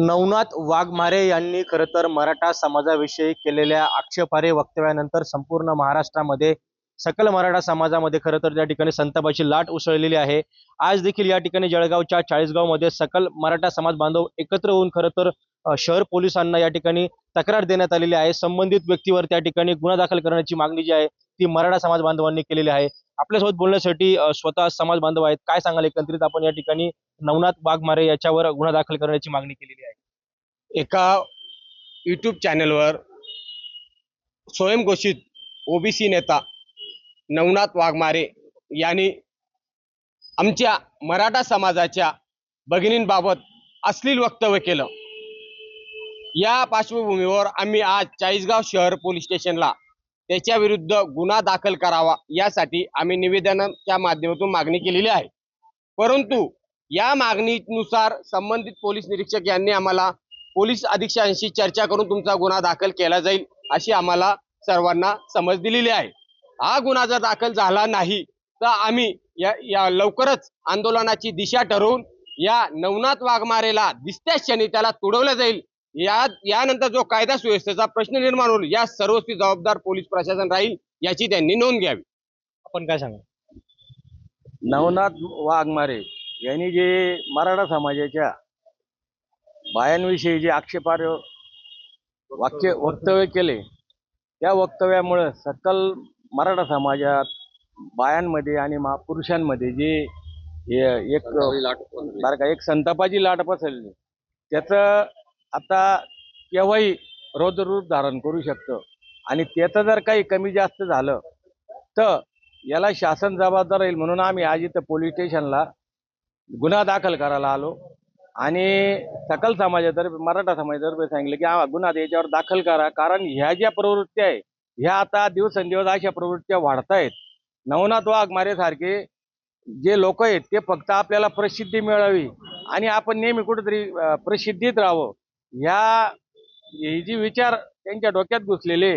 नवनाथ वाघमारे यांनी खरं तर मराठा समाजाविषयी केलेल्या आक्षेपार्ह वक्तव्यानंतर संपूर्ण महाराष्ट्रामध्ये सकल मराठा समाजामध्ये खरं तर त्या ठिकाणी संतापाची लाट उसळलेली आहे। आज देखील या ठिकाणी जळगावच्या चाळीसगावमध्ये सकल मराठा समाज बांधव एकत्र होऊन खरं तर शहर पोलिसांना या ठिकाणी तक्रार देण्यात आलेली आहे। संबंधित व्यक्तीवर त्या ठिकाणी गुन्हा दाखल करण्याची मागणी जी आहे ती मराठा समाज बांधवांनी केलेली आहे। आपल्यासोबत बोलण्यासाठी स्वतः समाज बांधव आहेत। काय सांगाल एकंदरीत आपण या ठिकाणी नवनाथ वाघमारे याच्यावर गुन्हा दाखल करण्याची मागणी केलेली आहे। एका यूट्यूब चॅनलवर स्वयंघोषित ओबीसी नेता नवनाथ वाघमारे यांनी आमच्या मराठा समाजाच्या भगिनींबाबत अश्लील वक्तव्य केलं। या पार्श्वभूमीवर आम्ही आज चाळीसगाव शहर पोलीस स्टेशनला त्याच्या विरुद्ध गुन्हा दाखल करावा यासाठी आम्ही निवेदनाच्या माध्यमातून मागणी केलेली आहे। परंतु या मागणीनुसार संबंधित पोलीस निरीक्षक यांनी आम्हाला पोलीस अधीक्षकांशी चर्चा करून तुमचा गुन्हा दाखल केला जाईल अशी आम्हाला सर्वांना समज दिलेली आहे। हा गुन्हा जर दाखल झाला नाही तर आम्ही या लवकरच आंदोलनाची दिशा ठरवून या नवनाथ वाघमारेला दिसत्या क्षणी त्याला तुडवलं जाईल। यानंतर जो कायदा सुव्यवस्थेचा प्रश्न निर्माण होईल या सर्वस्वी जबाबदार पोलीस प्रशासन राहील याची त्यांनी नोंद घ्यावी। आपण काय सांगा? नवनाथ वाघमारे यांनी जे मराठा समाजाच्या बायांविषयी जे आक्षेपार्ह वक्तव्य केले त्या वक्तव्यामुळे सकल मराठा समाजात बायांमध्ये आणि पुरुषांमध्ये जे एक संतापाची लाट पसरली त्याचं आता केव्हाही रौद्ररूप धारण करू शकतं आणि त्याचं जर काही कमी जास्त झालं तर याला शासन जबाबदार राहील। म्हणून आम्ही आज इथं पोलीस स्टेशनला गुन्हा दाखल करायला आलो आणि सकल समाजातर्फे मराठा समाजातर्फे सांगितलं की हा गुन्हा याच्यावर दाखल करा, कारण ह्या ज्या प्रवृत्त्या आहे ह्या आता दिवसेंदिवस अशा प्रवृत्त्या वाढतायत। नवनाथ वाघमारे सारखे जे लोक आहेत ते फक्त आपल्याला प्रसिद्धी मिळावी आणि आपण नेहमी कुठेतरी प्रसिद्धीत राहावं हे जी विचार त्यांच्या डोक्यात घुसलेले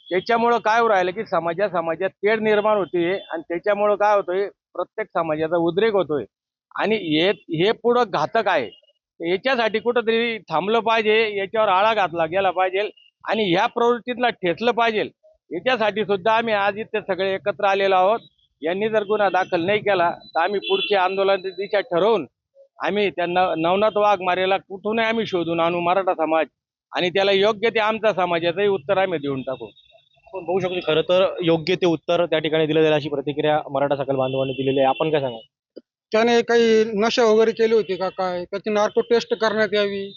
त्याच्यामुळं काय होऊ राहिलं की समाजात तेढ निर्माण होते आणि त्याच्यामुळं काय होतोय प्रत्येक समाजाचा उद्रेक होतोय आणि हे पुढं घातक आहे। याच्यासाठी कुठंतरी थांबलं पाहिजे, याच्यावर आळा घातला गेला पाहिजे आणि ह्या प्रवृत्तीला ठेचलं पाहिजे। याच्यासाठी सुद्धा आम्ही आज इथे सगळे एकत्र आलेलो आहोत। यांनी जर गुन्हा दाखल नाही केला तर आम्ही पुढची आंदोलनाची दिशा ठरवून आम्ही त्यांना नवनाथ वाघमारेला कुठूनही आम्ही शोधून आणू मराठा समाज आणि त्याला योग्य ते आमच्या समाजाचंही उत्तर आम्ही देऊन टाकू। आपण बघू शकतो खरं तर योग्य ते उत्तर त्या ठिकाणी दिलं जाईल अशी प्रतिक्रिया मराठा सकल बांधवांनी दिलेली आहे। आपण काय सांगा? त्याने काही नशा वगैरे केली होती का काय, त्याची नार्को टेस्ट करण्यात यावी।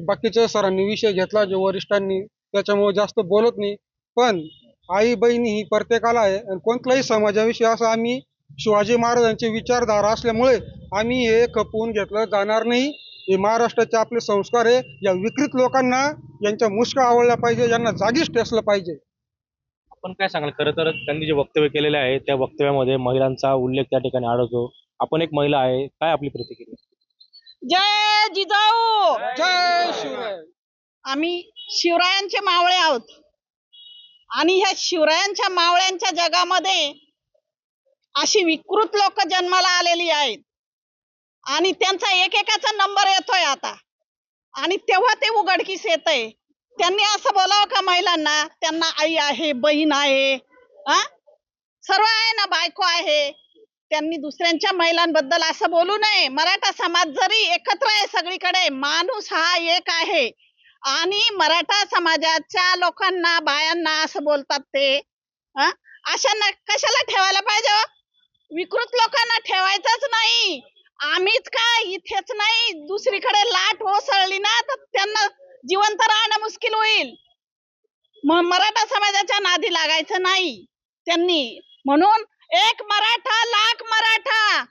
बाकीच्या सरांनी विषय घेतला जे वरिष्ठांनी, त्याच्यामुळे जास्त बोलत नाही। पण आई बहिणी ही प्रत्येकाला आहे आणि कोणत्याही समाजाविषयी असं आम्ही शिवाजी महाराजांचे विचारधारा असल्यामुळे आम्ही हे खपवून घेतलं जाणार नाही। हे महाराष्ट्राचे आपले संस्कार आहे। या विकृत लोकांना यांच्या मुसका आवडला पाहिजे, यांना जागीच ठेचलं पाहिजे। आपण काय सांगाल? खरं तर त्यांनी जे वक्तव्य केलेले आहे त्या वक्तव्यामध्ये महिलांचा उल्लेख त्या ठिकाणी आढळतो। आपण एक महिला आहे, काय आपली प्रतिक्रिया? जय जिजाऊ, जय शिवराय। आम्ही शिवरायांचे मावळे आहोत आणि ह्या शिवरायांच्या मावळ्यांच्या जगामध्ये अशी विकृत लोक जन्माला आलेली आहेत आणि त्यांचा एकेकाचा नंबर येतोय आता आणि तेव्हा ते उघडकीस येतंय। त्यांनी असं बोलावं का महिलांना? त्यांना आई आहे, बहीण आहे, सर्व आहे ना, बायको आहे। त्यांनी दुसऱ्यांच्या महिलांबद्दल असं बोलू नये। मराठा समाज जरी एकत्र आहे सगळीकडे, माणूस हा एक आहे आणि मराठा समाजाच्या लोकांना बायांना असं बोलतात ते अशा कशाला ठेवायला पाहिजे? विकृत लोकांना ठेवायचंच नाही। आम्हीच काय इथेच नाही, दुसरीकडे लाट ओसळली ना तर त्यांना जिवंत राहणं मुश्किल होईल। मराठा समाजाच्या नादी लागायचं नाही त्यांनी। म्हणून एक मराठा लाख मराठा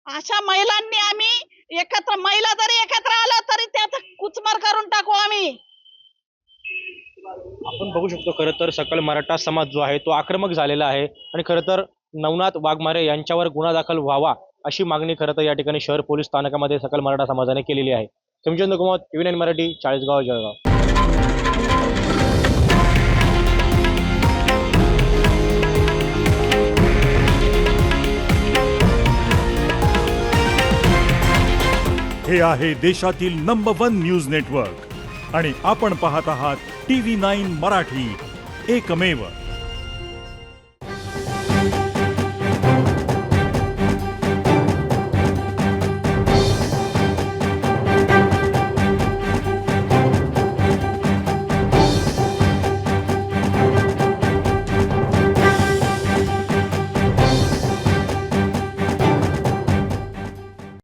अशा महिलांनी आम्ही एकत्र, महिला जरी एकत्र आलो तरी त्याचा कुचमर करून टाकू आम्ही। आपण बघू शकतो खरं तर सकल मराठा समाज जो आहे तो आक्रमक झालेला आहे आणि खरं तर नवनाथ वाघमारे यांच्यावर गुन्हा दाखल व्हावा अशी मागणी खरं तर या ठिकाणी शहर पोलीस स्थानकामध्ये सकल मराठा समाजाने केलेली आहे। समीचंद्र कुमार, TV9 मराठी, चाळीसगाव, जळगाव। हे आहे देशातील नंबर 1 न्यूज नेटवर्क आणि आपण पाहत आहात TV9 मराठी, एकमेव.